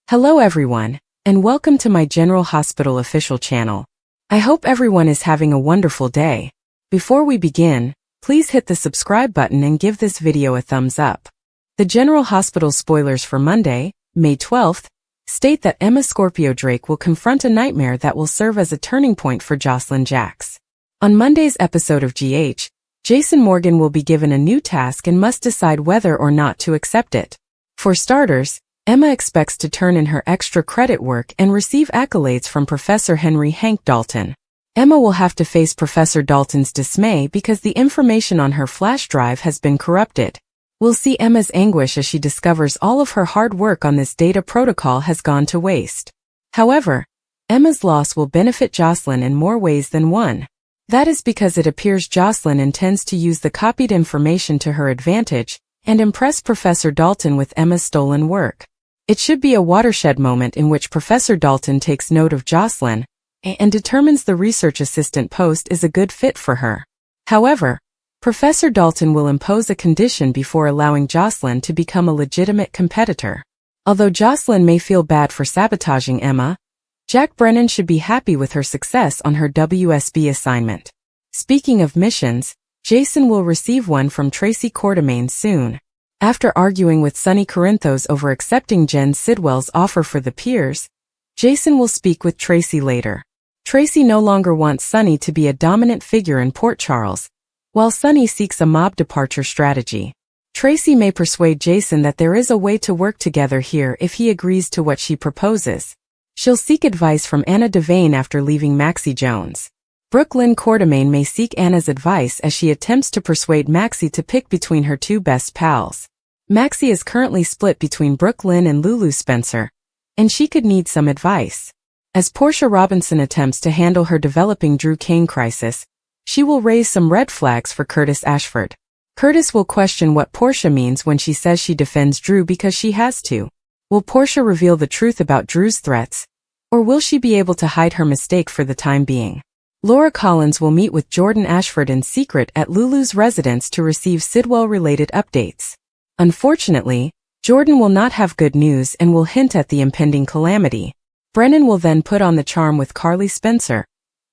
Hello everyone, and welcome to my General Hospital official channel. I hope everyone is having a wonderful day. Before we begin, please hit the subscribe button and give this video a thumbs up. The General Hospital spoilers for Monday, May 12th, state that Emma Scorpio Drake will confront a nightmare that will serve as a turning point for Josslyn Jax. On Monday's episode of GH, Jason Morgan will be given a new task and must decide whether or not to accept it. For starters, Emma expects to turn in her extra credit work and receive accolades from Professor Henry Hank Dalton. Emma will have to face Professor Dalton's dismay because the information on her flash drive has been corrupted. We'll see Emma's anguish as she discovers all of her hard work on this data protocol has gone to waste. However, Emma's loss will benefit Josslyn in more ways than one. That is because it appears Josslyn intends to use the copied information to her advantage and impress Professor Dalton with Emma's stolen work. It should be a watershed moment in which Professor Dalton takes note of Josslyn and determines the research assistant post is a good fit for her. However, Professor Dalton will impose a condition before allowing Josslyn to become a legitimate competitor. Although Josslyn may feel bad for sabotaging Emma, Jack Brennan should be happy with her success on her WSB assignment. Speaking of missions, Jason will receive one from Tracy Quartermaine soon. After arguing with Sonny Corinthos over accepting Jen Sidwell's offer for the Piers, Jason will speak with Tracy later. Tracy no longer wants Sonny to be a dominant figure in Port Charles, while Sonny seeks a mob departure strategy. Tracy may persuade Jason that there is a way to work together here if he agrees to what she proposes. She'll seek advice from Anna Devane after leaving Maxie Jones. Brooklyn Quartermaine may seek Anna's advice as she attempts to persuade Maxie to pick between her two best pals. Maxie is currently split between Brooklyn and Lulu Spencer, and she could need some advice. As Portia Robinson attempts to handle her developing Drew Kane crisis, she will raise some red flags for Curtis Ashford. Curtis will question what Portia means when she says she defends Drew because she has to. Will Portia reveal the truth about Drew's threats, or will she be able to hide her mistake for the time being? Laura Collins will meet with Jordan Ashford in secret at Lulu's residence to receive Sidwell-related updates. Unfortunately, Jordan will not have good news and will hint at the impending calamity. Brennan will then put on the charm with Carly Spencer,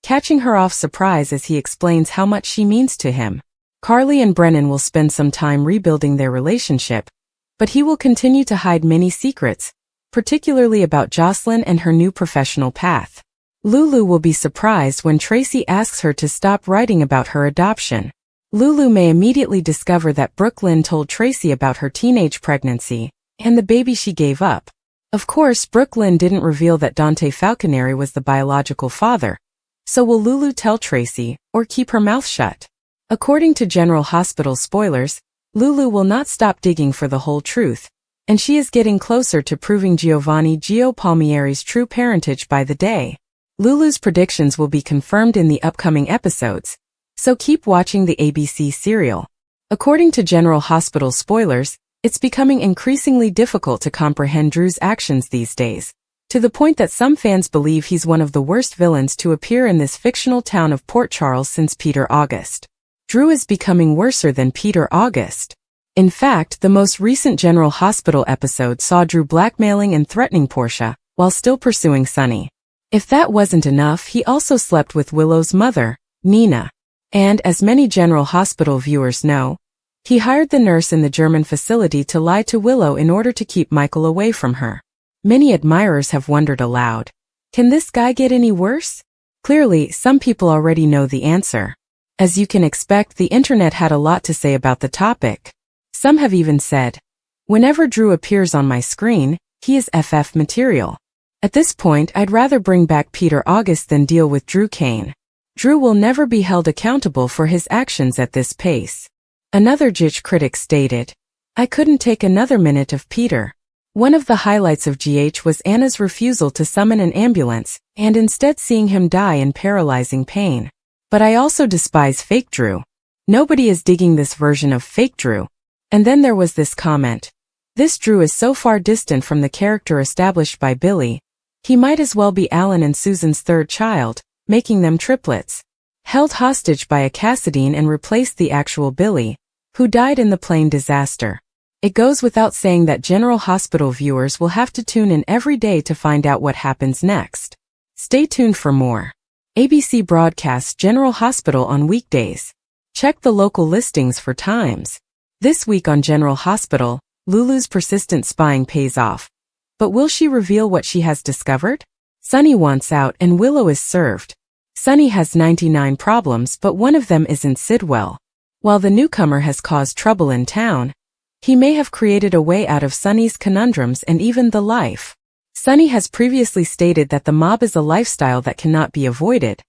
catching her off surprise as he explains how much she means to him. Carly and Brennan will spend some time rebuilding their relationship, but he will continue to hide many secrets, particularly about Josslyn and her new professional path. Lulu will be surprised when Tracy asks her to stop writing about her adoption. Lulu may immediately discover that Brooklyn told Tracy about her teenage pregnancy and the baby she gave up. Of course, Brooklyn didn't reveal that Dante Falconeri was the biological father. So will Lulu tell Tracy or keep her mouth shut? According to General Hospital spoilers, Lulu will not stop digging for the whole truth, and she is getting closer to proving Giovanni Gio Palmieri's true parentage by the day. Lulu's predictions will be confirmed in the upcoming episodes, so keep watching the ABC serial. According to General Hospital spoilers, it's becoming increasingly difficult to comprehend Drew's actions these days, to the point that some fans believe he's one of the worst villains to appear in this fictional town of Port Charles since Peter August. Drew is becoming worser than Peter August. In fact, the most recent General Hospital episode saw Drew blackmailing and threatening Portia, while still pursuing Sonny. If that wasn't enough, he also slept with Willow's mother, Nina. And, as many General Hospital viewers know, he hired the nurse in the German facility to lie to Willow in order to keep Michael away from her. Many admirers have wondered aloud, can this guy get any worse? Clearly, some people already know the answer. As you can expect, the internet had a lot to say about the topic. Some have even said, whenever Drew appears on my screen, he is FF material. At this point, I'd rather bring back Peter August than deal with Drew Kane. Drew will never be held accountable for his actions at this pace. Another GH critic stated, I couldn't take another minute of Peter. One of the highlights of GH was Anna's refusal to summon an ambulance, and instead seeing him die in paralyzing pain. But I also despise fake Drew. Nobody is digging this version of fake Drew. And then there was this comment. This Drew is so far distant from the character established by Billy, he might as well be Alan and Susan's third child, making them triplets. Held hostage by a Cassadine and replaced the actual Billy, who died in the plane disaster. It goes without saying that General Hospital viewers will have to tune in every day to find out what happens next. Stay tuned for more. ABC broadcasts General Hospital on weekdays. Check the local listings for times. This week on General Hospital, Lulu's persistent spying pays off. But will she reveal what she has discovered? Sunny wants out and Willow is served. Sunny has 99 problems, but one of them isn't Sidwell. While the newcomer has caused trouble in town, he may have created a way out of Sunny's conundrums and even the life. Sunny has previously stated that the mob is a lifestyle that cannot be avoided.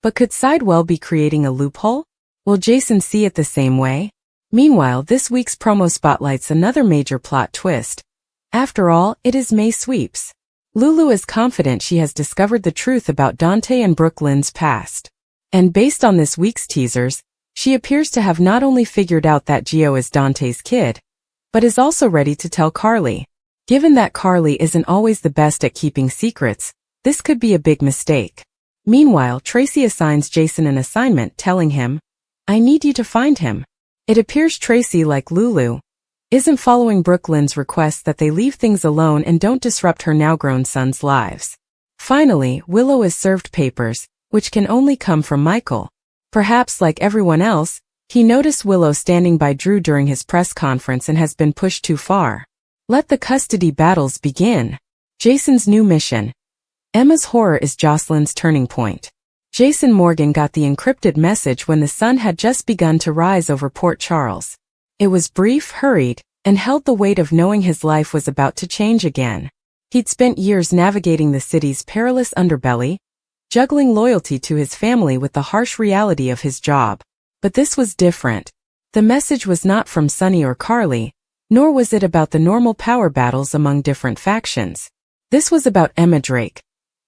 But could Sidwell be creating a loophole? Will Jason see it the same way? Meanwhile, this week's promo spotlights another major plot twist. After all, it is May sweeps. Lulu is confident she has discovered the truth about Dante and Brooklyn's past. And based on this week's teasers, she appears to have not only figured out that Gio is Dante's kid, but is also ready to tell Carly. Given that Carly isn't always the best at keeping secrets, this could be a big mistake. Meanwhile, Tracy assigns Jason an assignment telling him, "I need you to find him." It appears Tracy, like Lulu, isn't following Brooklyn's request that they leave things alone and don't disrupt her now-grown son's lives. Finally, Willow is served papers, which can only come from Michael. Perhaps like everyone else, he noticed Willow standing by Drew during his press conference and has been pushed too far. Let the custody battles begin. Jason's new mission. Emma's horror is Josslyn's turning point. Jason Morgan got the encrypted message when the sun had just begun to rise over Port Charles. It was brief, hurried, and held the weight of knowing his life was about to change again. He'd spent years navigating the city's perilous underbelly, juggling loyalty to his family with the harsh reality of his job. But this was different. The message was not from Sunny or Carly, nor was it about the normal power battles among different factions. This was about Emma Drake,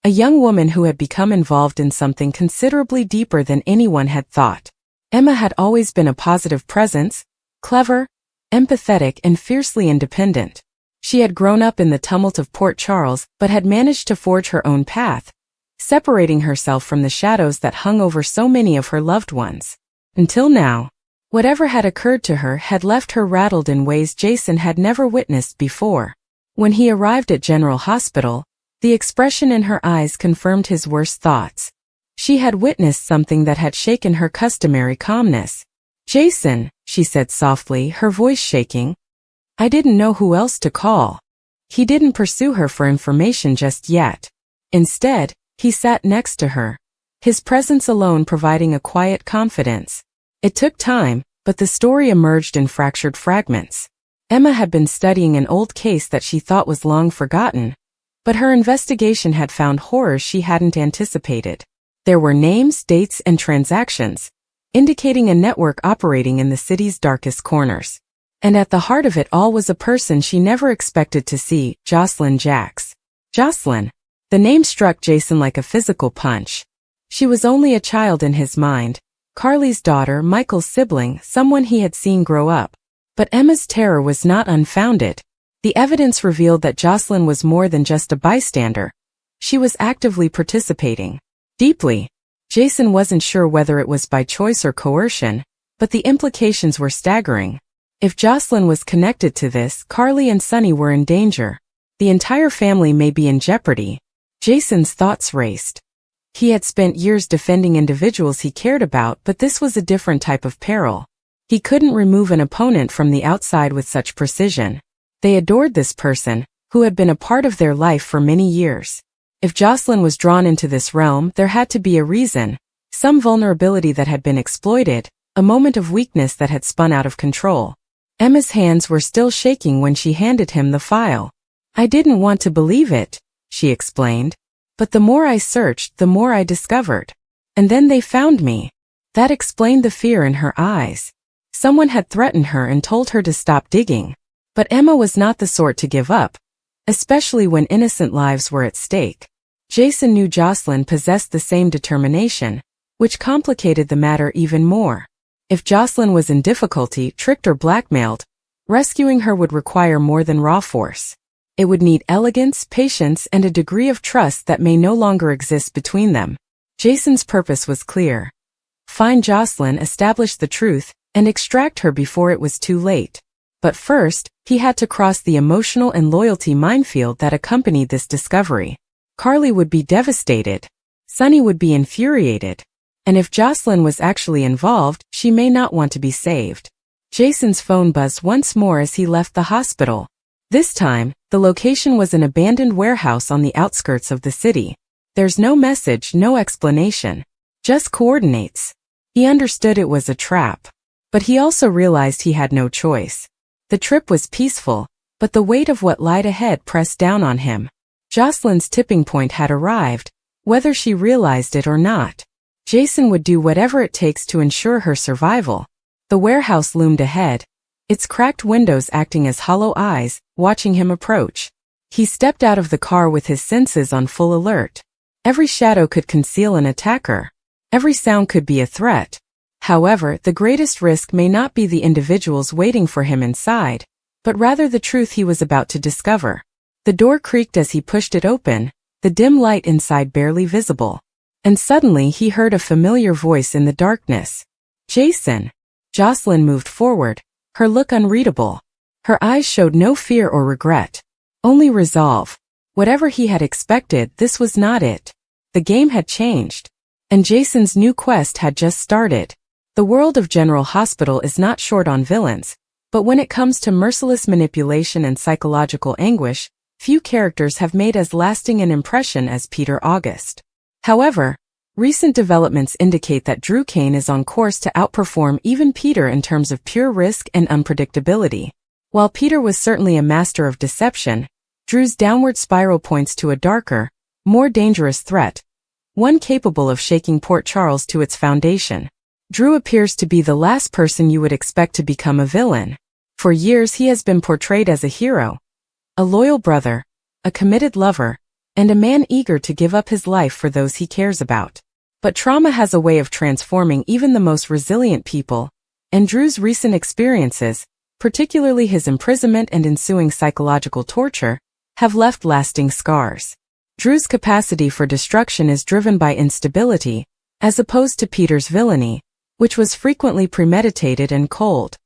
a young woman who had become involved in something considerably deeper than anyone had thought. Emma had always been a positive presence, clever, empathetic, and fiercely independent. She had grown up in the tumult of Port Charles but had managed to forge her own path, separating herself from the shadows that hung over so many of her loved ones. Until now, whatever had occurred to her had left her rattled in ways Jason had never witnessed before. When he arrived at General Hospital, the expression in her eyes confirmed his worst thoughts. She had witnessed something that had shaken her customary calmness. "Jason," she said softly, her voice shaking. "I didn't know who else to call." He didn't pursue her for information just yet. Instead, he sat next to her, his presence alone providing a quiet confidence. It took time, but the story emerged in fractured fragments. Emma had been studying an old case that she thought was long forgotten, but her investigation had found horrors she hadn't anticipated. There were names, dates, and transactions, indicating a network operating in the city's darkest corners. And at the heart of it all was a person she never expected to see, Josslyn Jax. Josslyn. The name struck Jason like a physical punch. She was only a child in his mind, Carly's daughter, Michael's sibling, someone he had seen grow up. But Emma's terror was not unfounded. The evidence revealed that Josslyn was more than just a bystander. She was actively participating. Deeply. Jason wasn't sure whether it was by choice or coercion, but the implications were staggering. If Josslyn was connected to this, Carly and Sunny were in danger. The entire family may be in jeopardy. Jason's thoughts raced. He had spent years defending individuals he cared about, but this was a different type of peril. He couldn't remove an opponent from the outside with such precision. They adored this person, who had been a part of their life for many years. If Josslyn was drawn into this realm, there had to be a reason, some vulnerability that had been exploited, a moment of weakness that had spun out of control. Emma's hands were still shaking when she handed him the file. "I didn't want to believe it," she explained. "But the more I searched, the more I discovered. And then they found me." That explained the fear in her eyes. Someone had threatened her and told her to stop digging. But Emma was not the sort to give up, especially when innocent lives were at stake. Jason knew Josslyn possessed the same determination, which complicated the matter even more. If Josslyn was in difficulty, tricked or blackmailed, rescuing her would require more than raw force. It would need elegance, patience, and a degree of trust that may no longer exist between them. Jason's purpose was clear. Find Josslyn, establish the truth, and extract her before it was too late. But first, he had to cross the emotional and loyalty minefield that accompanied this discovery. Carly would be devastated. Sunny would be infuriated. And if Josslyn was actually involved, she may not want to be saved. Jason's phone buzzed once more as he left the hospital. This time, the location was an abandoned warehouse on the outskirts of the city. There's no message, no explanation. Just coordinates. He understood it was a trap. But he also realized he had no choice. The trip was peaceful, but the weight of what lied ahead pressed down on him. Josslyn's tipping point had arrived, whether she realized it or not. Jason would do whatever it takes to ensure her survival. The warehouse loomed ahead, its cracked windows acting as hollow eyes, watching him approach. He stepped out of the car with his senses on full alert. Every shadow could conceal an attacker. Every sound could be a threat. However, the greatest risk may not be the individuals waiting for him inside, but rather the truth he was about to discover. The door creaked as he pushed it open, the dim light inside barely visible. And suddenly he heard a familiar voice in the darkness. Jason. Josslyn moved forward, her look unreadable. Her eyes showed no fear or regret, only resolve. Whatever he had expected, this was not it. The game had changed, and Jason's new quest had just started. The world of General Hospital is not short on villains, but when it comes to merciless manipulation and psychological anguish, few characters have made as lasting an impression as Peter August. However, recent developments indicate that Drew Kane is on course to outperform even Peter in terms of pure risk and unpredictability. While Peter was certainly a master of deception, Drew's downward spiral points to a darker, more dangerous threat, one capable of shaking Port Charles to its foundation. Drew appears to be the last person you would expect to become a villain. For years he has been portrayed as a hero, a loyal brother, a committed lover, and a man eager to give up his life for those he cares about. But trauma has a way of transforming even the most resilient people, and Drew's recent experiences, particularly his imprisonment and ensuing psychological torture, have left lasting scars. Drew's capacity for destruction is driven by instability, as opposed to Peter's villainy, which was frequently premeditated and cold.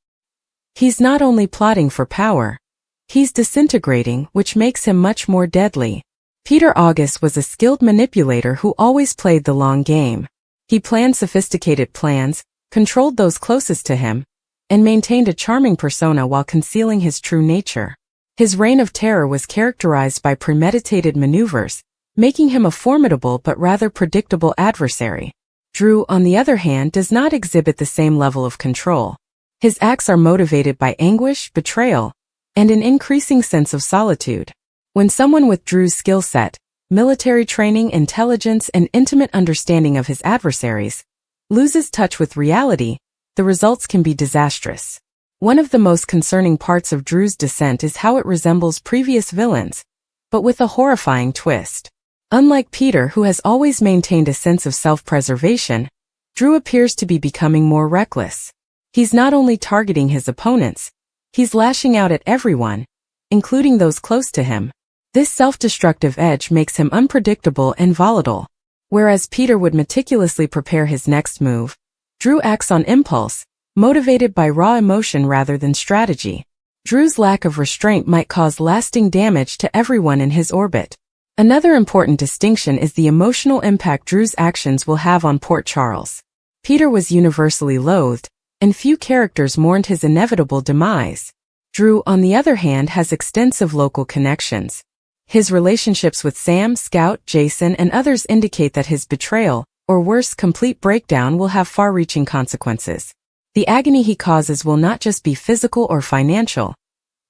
He's not only plotting for power, he's disintegrating, which makes him much more deadly. Peter August was a skilled manipulator who always played the long game. He planned sophisticated plans, controlled those closest to him, and maintained a charming persona while concealing his true nature. His reign of terror was characterized by premeditated maneuvers, making him a formidable but rather predictable adversary. Drew, on the other hand, does not exhibit the same level of control. His acts are motivated by anguish, betrayal, and an increasing sense of solitude. When someone with Drew's skill set, military training, intelligence, and intimate understanding of his adversaries, loses touch with reality, the results can be disastrous. One of the most concerning parts of Drew's descent is how it resembles previous villains, but with a horrifying twist. Unlike Peter, who has always maintained a sense of self-preservation, Drew appears to be becoming more reckless. He's not only targeting his opponents, he's lashing out at everyone, including those close to him. This self-destructive edge makes him unpredictable and volatile. Whereas Peter would meticulously prepare his next move, Drew acts on impulse, motivated by raw emotion rather than strategy. Drew's lack of restraint might cause lasting damage to everyone in his orbit. Another important distinction is the emotional impact Drew's actions will have on Port Charles. Peter was universally loathed, and few characters mourned his inevitable demise. Drew, on the other hand, has extensive local connections. His relationships with Sam, Scout, Jason, and others indicate that his betrayal, or worse, complete breakdown, will have far-reaching consequences. The agony he causes will not just be physical or financial.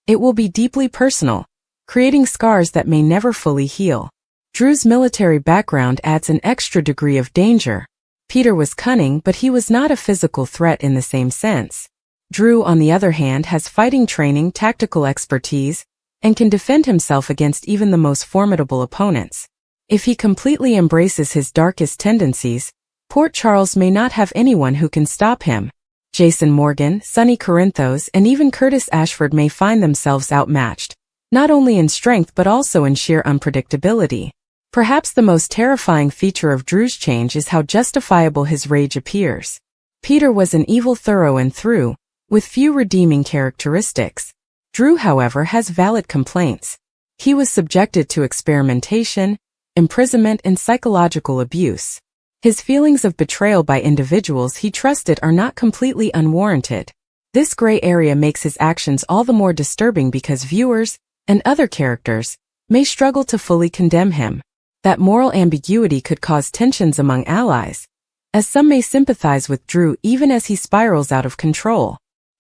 It will be deeply personal, creating scars that may never fully heal. Drew's military background adds an extra degree of danger. Peter was cunning, but he was not a physical threat in the same sense. Drew, on the other hand, has fighting training, tactical expertise, and can defend himself against even the most formidable opponents. If he completely embraces his darkest tendencies, Port Charles may not have anyone who can stop him. Jason Morgan, Sonny Corinthos, and even Curtis Ashford may find themselves outmatched, not only in strength but also in sheer unpredictability. Perhaps the most terrifying feature of Drew's change is how justifiable his rage appears. Peter was an evil through and through, with few redeeming characteristics. Drew, however, has valid complaints. He was subjected to experimentation, imprisonment, and psychological abuse. His feelings of betrayal by individuals he trusted are not completely unwarranted. This gray area makes his actions all the more disturbing because viewers, and other characters, may struggle to fully condemn him. That moral ambiguity could cause tensions among allies, as some may sympathize with Drew even as he spirals out of control.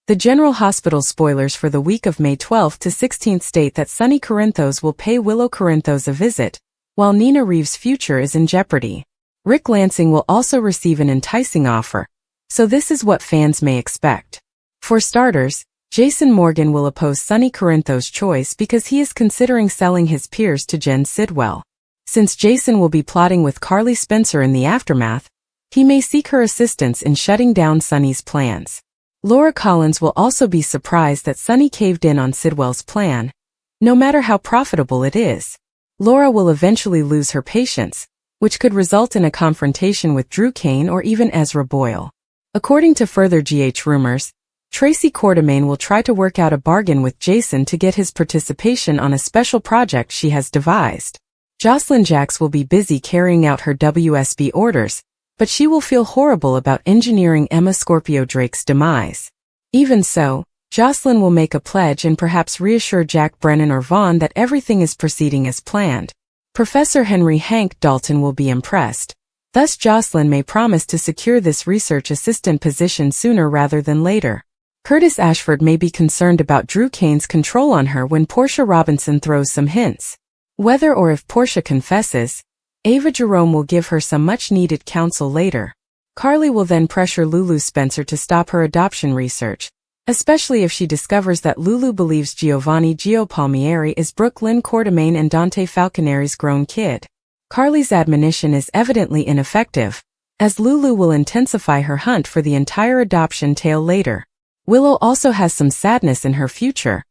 The General Hospital spoilers for the week of May 12th to 16th state that Sonny Corinthos will pay Willow Corinthos a visit, while Nina Reeves' future is in jeopardy. Rick Lansing will also receive an enticing offer, so this is what fans may expect. For starters, Jason Morgan will oppose Sonny Corinthos' choice because he is considering selling his peers to Jen Sidwell. Since Jason will be plotting with Carly Spencer in the aftermath, he may seek her assistance in shutting down Sonny's plans. Laura Collins will also be surprised that Sonny caved in on Sidwell's plan, no matter how profitable it is. Laura will eventually lose her patience, which could result in a confrontation with Drew Kane or even Ezra Boyle. According to further GH rumors, Tracy Quartermaine will try to work out a bargain with Jason to get his participation on a special project she has devised. Josslyn Jax will be busy carrying out her WSB orders, but she will feel horrible about engineering Emma Scorpio Drake's demise. Even so, Josslyn will make a pledge and perhaps reassure Jack Brennan or Vaughn that everything is proceeding as planned. Professor Henry Hank Dalton will be impressed. Thus Josslyn may promise to secure this research assistant position sooner rather than later. Curtis Ashford may be concerned about Drew Kane's control on her when Portia Robinson throws some hints. Whether or if Portia confesses, Ava Jerome will give her some much-needed counsel later. Carly will then pressure Lulu Spencer to stop her adoption research, especially if she discovers that Lulu believes Giovanni Gio Palmieri is Brooke Lynn Quartermaine and Dante Falconeri's grown kid. Carly's admonition is evidently ineffective, as Lulu will intensify her hunt for the entire adoption tale later. Willow also has some sadness in her future,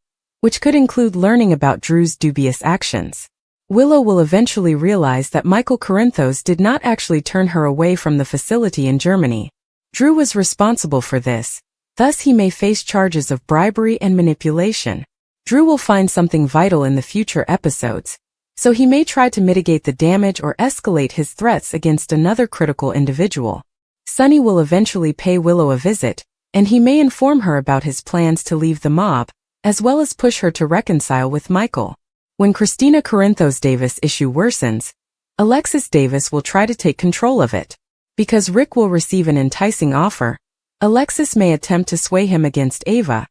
which could include learning about Drew's dubious actions. Willow will eventually realize that Michael Corinthos did not actually turn her away from the facility in Germany. Drew was responsible for this, thus he may face charges of bribery and manipulation. Drew will find something vital in the future episodes, so he may try to mitigate the damage or escalate his threats against another critical individual. Sonny will eventually pay Willow a visit, and he may inform her about his plans to leave the mob, as well as push her to reconcile with Michael. When Christina Corinthos Davis' issue worsens, Alexis Davis will try to take control of it. Because Rick will receive an enticing offer, Alexis may attempt to sway him against Ava,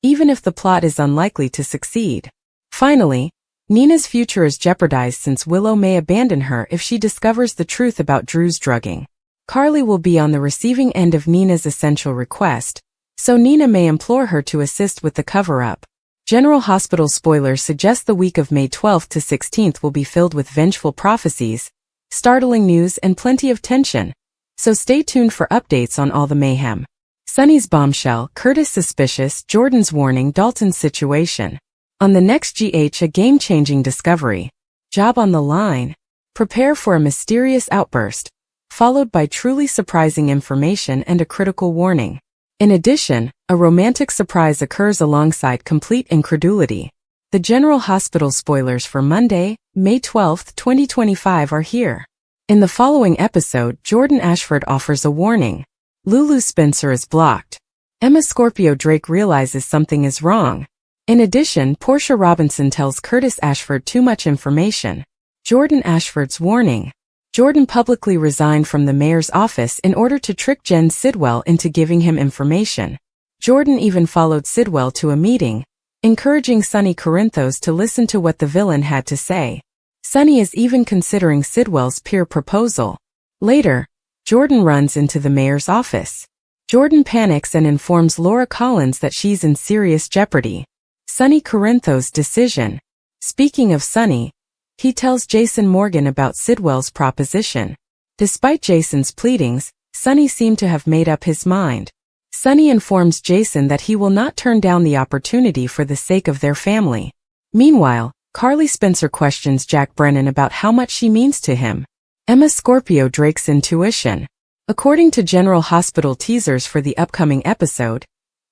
even if the plot is unlikely to succeed. Finally, Nina's future is jeopardized since Willow may abandon her if she discovers the truth about Drew's drugging. Carly will be on the receiving end of Nina's essential request, so Nina may implore her to assist with the cover-up. General Hospital spoilers suggest the week of May 12th to 16th will be filled with vengeful prophecies, startling news, and plenty of tension, so stay tuned for updates on all the mayhem. Sonny's bombshell, Curtis suspicious, Jordan's warning, Dalton's situation. On the next GH, a game-changing discovery. Job on the line. Prepare for a mysterious outburst, followed by truly surprising information and a critical warning. In addition, a romantic surprise occurs alongside complete incredulity. The General Hospital spoilers for Monday, May 12, 2025 are here. In the following episode, Jordan Ashford offers a warning. Lulu Spencer is blocked. Emma Scorpio Drake realizes something is wrong. In addition, Portia Robinson tells Curtis Ashford too much information. Jordan Ashford's warning. Jordan publicly resigned from the mayor's office in order to trick Jen Sidwell into giving him information. Jordan even followed Sidwell to a meeting, encouraging Sonny Corinthos to listen to what the villain had to say. Sonny is even considering Sidwell's peer proposal. Later, Jordan runs into the mayor's office. Jordan panics and informs Laura Collins that she's in serious jeopardy. Sonny Corinthos' decision. Speaking of Sonny, he tells Jason Morgan about Sidwell's proposition. Despite Jason's pleadings, Sonny seemed to have made up his mind. Sonny informs Jason that he will not turn down the opportunity for the sake of their family. Meanwhile, Carly Spencer questions Jack Brennan about how much she means to him. Emma Scorpio Drake's intuition. According to General Hospital teasers for the upcoming episode,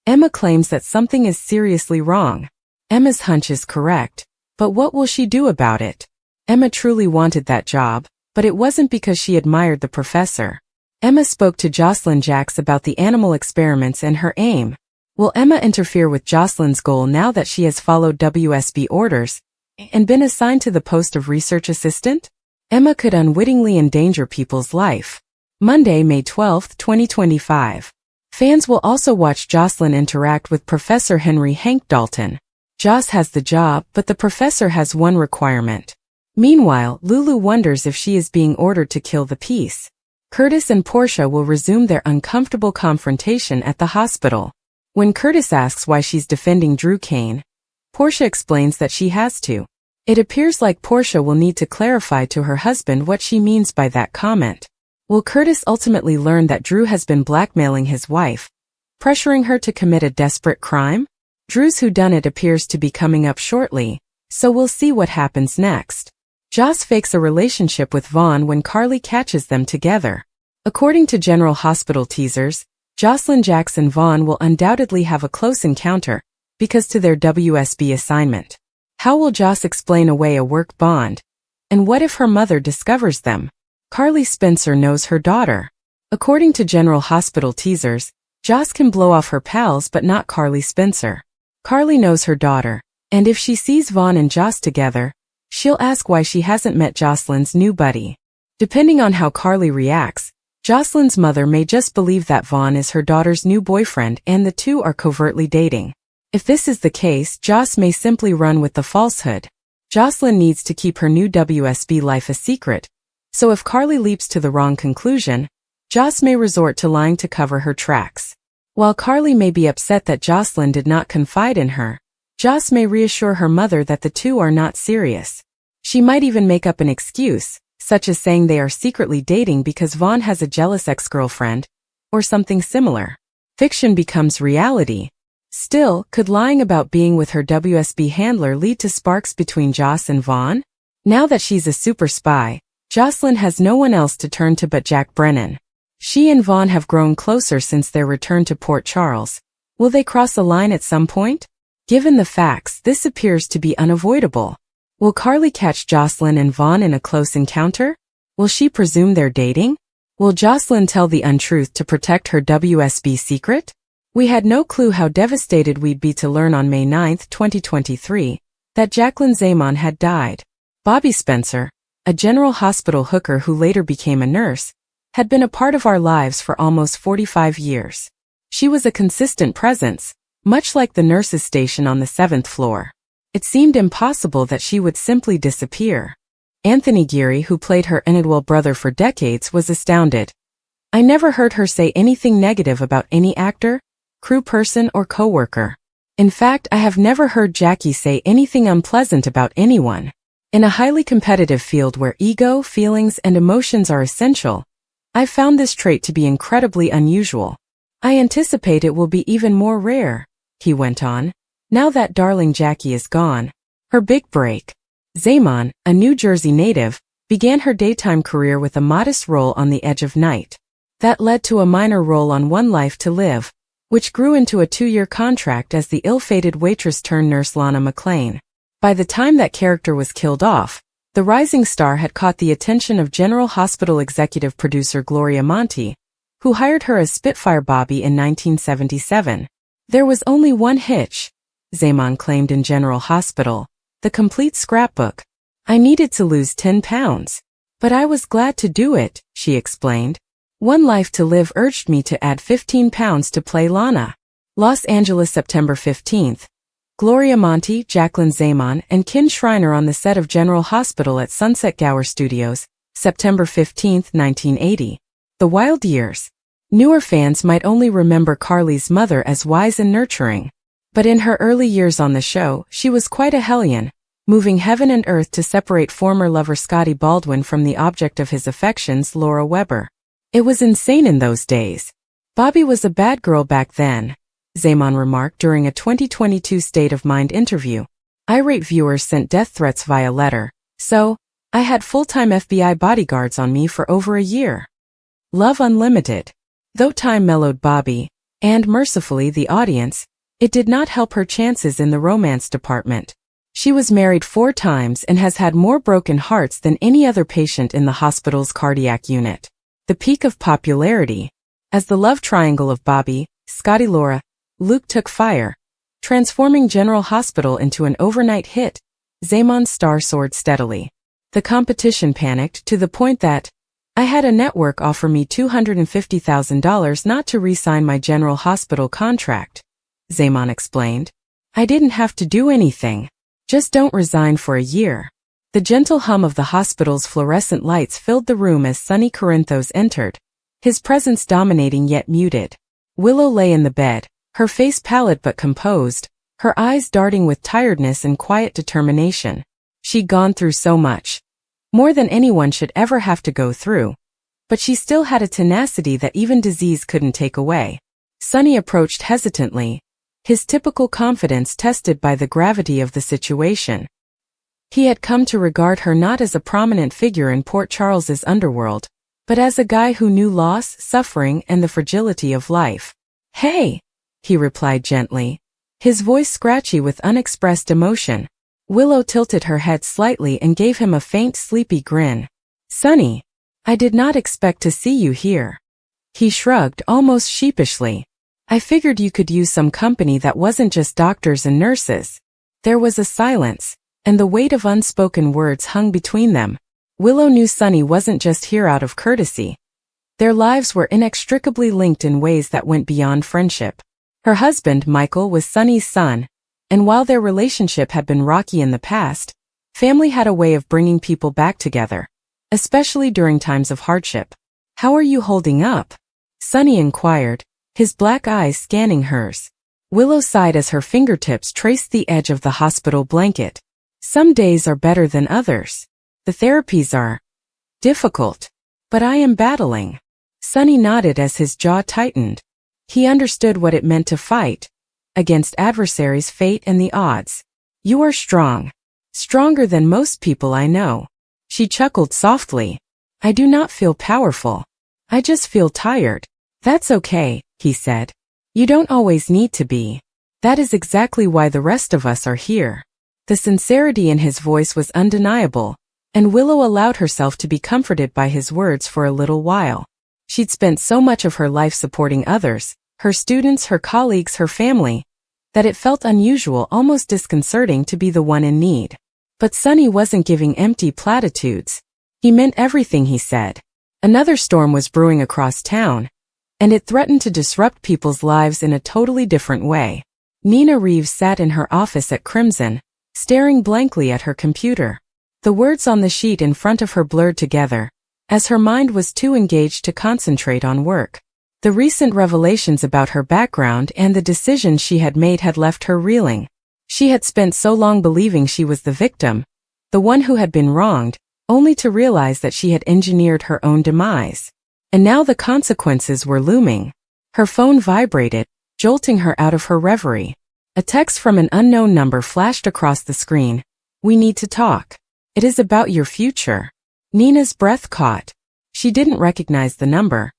Emma claims that something is seriously wrong. Emma's hunch is correct, but what will she do about it? Emma truly wanted that job, but it wasn't because she admired the professor. Emma spoke to Josslyn Jax about the animal experiments and her aim. Will Emma interfere with Josslyn's goal now that she has followed WSB orders and been assigned to the post of research assistant? Emma could unwittingly endanger people's life. Monday, May 12, 2025. Fans will also watch Josslyn interact with Professor Henry Hank Dalton. Joss has the job, but the professor has one requirement. Meanwhile, Lulu wonders if she is being ordered to kill the piece. Curtis and Portia will resume their uncomfortable confrontation at the hospital. When Curtis asks why she's defending Drew Kane, Portia explains that she has to. It appears like Portia will need to clarify to her husband what she means by that comment. Will Curtis ultimately learn that Drew has been blackmailing his wife, pressuring her to commit a desperate crime? Drew's whodunit appears to be coming up shortly, so we'll see what happens next. Joss fakes a relationship with Vaughn when Carly catches them together. According to General Hospital teasers, Josslyn Jax and Vaughn will undoubtedly have a close encounter, because to their WSB assignment. How will Joss explain away a work bond? And what if her mother discovers them? Carly Spencer knows her daughter. According to General Hospital teasers, Joss can blow off her pals but not Carly Spencer. Carly knows her daughter, and if she sees Vaughn and Joss together, she'll ask why she hasn't met Josslyn's new buddy. Depending on how Carly reacts, Josslyn's mother may just believe that Vaughn is her daughter's new boyfriend and the two are covertly dating. If this is the case, Joss may simply run with the falsehood. Josslyn needs to keep her new WSB life a secret, so if Carly leaps to the wrong conclusion, Joss may resort to lying to cover her tracks. While Carly may be upset that Josslyn did not confide in her, Joss may reassure her mother that the two are not serious. She might even make up an excuse, such as saying they are secretly dating because Vaughn has a jealous ex-girlfriend, or something similar. Fiction becomes reality. Still, could lying about being with her WSB handler lead to sparks between Joss and Vaughn? Now that she's a super spy, Josslyn has no one else to turn to but Jack Brennan. She and Vaughn have grown closer since their return to Port Charles. Will they cross a line at some point? Given the facts, this appears to be unavoidable. Will Carly catch Josslyn and Vaughn in a close encounter? Will she presume they're dating? Will Josslyn tell the untruth to protect her WSB secret? We had no clue how devastated we'd be to learn on May 9, 2023, that Jacqueline Zaman had died. Bobby Spencer, a General Hospital hooker who later became a nurse, had been a part of our lives for almost 45 years. She was a consistent presence, much like the nurses' station on the 7th floor. It seemed impossible that she would simply disappear. Anthony Geary, who played her Enidwell brother for decades, was astounded. I never heard her say anything negative about any actor, crew person, or coworker. In fact, I have never heard Jackie say anything unpleasant about anyone. In a highly competitive field where ego, feelings, and emotions are essential, I found this trait to be incredibly unusual. I anticipate it will be even more rare, he went on, now that darling Jackie is gone. Her big break. Zaman, a New Jersey native, began her daytime career with a modest role on The Edge of Night. That led to a minor role on One Life to Live, which grew into a 2-year contract as the ill-fated waitress-turned-nurse Lana McLean. By the time that character was killed off, the rising star had caught the attention of General Hospital executive producer Gloria Monty, who hired her as Spitfire Bobby in 1977. There was only one hitch, Zaman claimed in General Hospital, the complete scrapbook. I needed to lose 10 pounds. But I was glad to do it, she explained. One Life to Live urged me to add 15 pounds to play Lana. Los Angeles, September 15th. Gloria Monty, Jacqueline Zaman, and Ken Schreiner on the set of General Hospital at Sunset Gower Studios, September 15, 1980. The Wild Years. Newer fans might only remember Carly's mother as wise and nurturing. But in her early years on the show, she was quite a hellion, moving heaven and earth to separate former lover Scotty Baldwin from the object of his affections, Laura Weber. It was insane in those days. Bobby was a bad girl back then, Zaman remarked during a 2022 State of Mind interview. Irate viewers sent death threats via letter, so I had full-time FBI bodyguards on me for over a year. Love Unlimited. Though time mellowed Bobby, And mercifully the audience, it did not help her chances in the romance department. She was married 4 times and has had more broken hearts than any other patient in the hospital's cardiac unit. The peak of popularity. As the love triangle of Bobby, Scotty Laura, Luke took fire, transforming General Hospital into an overnight hit, Zamon's star soared steadily. The competition panicked to the point that, I had a network offer me $250,000 not to re-sign my General Hospital contract, Zaman explained. I didn't have to do anything. Just don't resign for a year. The gentle hum of the hospital's fluorescent lights filled the room as Sonny Corinthos entered, his presence dominating yet muted. Willow lay in the bed, her face pallid but composed, her eyes darting with tiredness and quiet determination. She'd gone through so much. More than anyone should ever have to go through. But she still had a tenacity that even disease couldn't take away. Sonny approached hesitantly, his typical confidence tested by the gravity of the situation. He had come to regard her not as a prominent figure in Port Charles's underworld, but as a guy who knew loss, suffering, and the fragility of life. Hey, he replied gently, his voice scratchy with unexpressed emotion. Willow tilted her head slightly and gave him a faint, sleepy grin. Sonny, I did not expect to see you here. He shrugged almost sheepishly. I figured you could use some company that wasn't just doctors and nurses. There was a silence, and the weight of unspoken words hung between them. Willow knew Sonny wasn't just here out of courtesy. Their lives were inextricably linked in ways that went beyond friendship. Her husband, Michael, was Sonny's son, and while their relationship had been rocky in the past, family had a way of bringing people back together, especially during times of hardship. How are you holding up? Sonny inquired, his black eyes scanning hers. Willow sighed as her fingertips traced the edge of the hospital blanket. Some days are better than others. The therapies are difficult, but I am battling. Sonny nodded as his jaw tightened. He understood what it meant to fight against adversaries' fate and the odds. You are strong. Stronger than most people I know. She chuckled softly. I do not feel powerful. I just feel tired. That's okay, he said. You don't always need to be. That is exactly why the rest of us are here. The sincerity in his voice was undeniable, and Willow allowed herself to be comforted by his words for a little while. She'd spent so much of her life supporting others, her students, her colleagues, her family, that it felt unusual, almost disconcerting to be the one in need. But Sonny wasn't giving empty platitudes. He meant everything he said. Another storm was brewing across town, and it threatened to disrupt people's lives in a totally different way. Nina Reeves sat in her office at Crimson, staring blankly at her computer. The words on the sheet in front of her blurred together, as her mind was too engaged to concentrate on work. The recent revelations about her background and the decisions she had made had left her reeling. She had spent so long believing she was the victim, the one who had been wronged, only to realize that she had engineered her own demise. And now the consequences were looming. Her phone vibrated, jolting her out of her reverie. A text from an unknown number flashed across the screen. We need to talk. It is about your future. Nina's breath caught. She didn't recognize the number,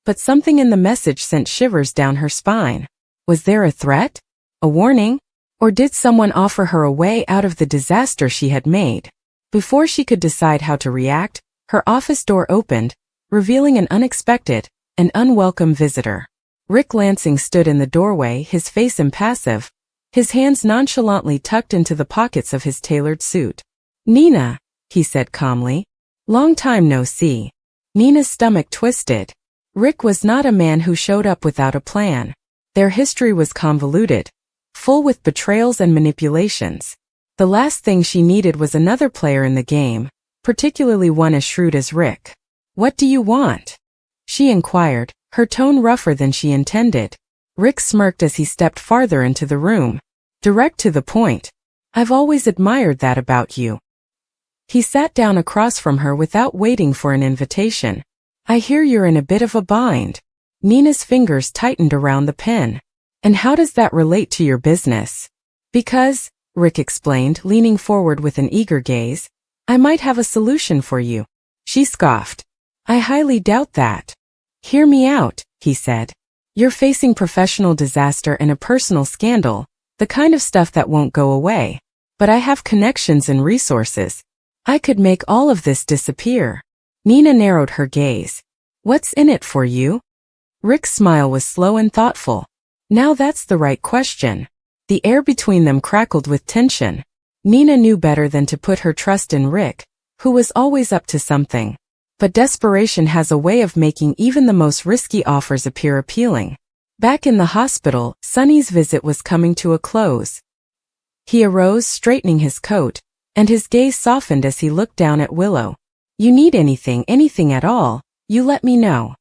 but something in the message sent shivers down her spine. Was there a threat? A warning? Or did someone offer her a way out of the disaster she had made? Before she could decide how to react, her office door opened, revealing an unexpected and unwelcome visitor. Rick Lansing stood in the doorway, his face impassive, his hands nonchalantly tucked into the pockets of his tailored suit. Nina, he said calmly. Long time no see. Nina's stomach twisted. Rick was not a man who showed up without a plan. Their history was convoluted, full with betrayals and manipulations. The last thing she needed was another player in the game, particularly one as shrewd as Rick. What do you want? She inquired, her tone rougher than she intended. Rick smirked as he stepped farther into the room. Direct to the point. I've always admired that about you. He sat down across from her without waiting for an invitation. I hear you're in a bit of a bind. Nina's fingers tightened around the pen. And how does that relate to your business? Because, Rick explained, leaning forward with an eager gaze, I might have a solution for you. She scoffed. I highly doubt that. Hear me out, he said. You're facing professional disaster and a personal scandal, the kind of stuff that won't go away. But I have connections and resources. I could make all of this disappear. Nina narrowed her gaze. What's in it for you? Rick's smile was slow and thoughtful. Now that's the right question. The air between them crackled with tension. Nina knew better than to put her trust in Rick, who was always up to something. But desperation has a way of making even the most risky offers appear appealing. Back in the hospital, Sonny's visit was coming to a close. He arose, straightening his coat, and his gaze softened as he looked down at Willow. You need anything at all, you let me know.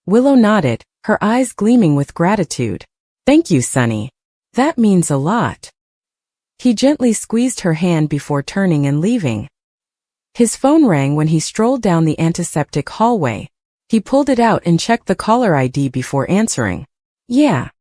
Willow nodded, her eyes gleaming with gratitude. Thank you, Sonny. That means a lot. He gently squeezed her hand before turning and leaving. His phone rang when he strolled down the antiseptic hallway. He pulled it out and checked the caller ID before answering. Yeah,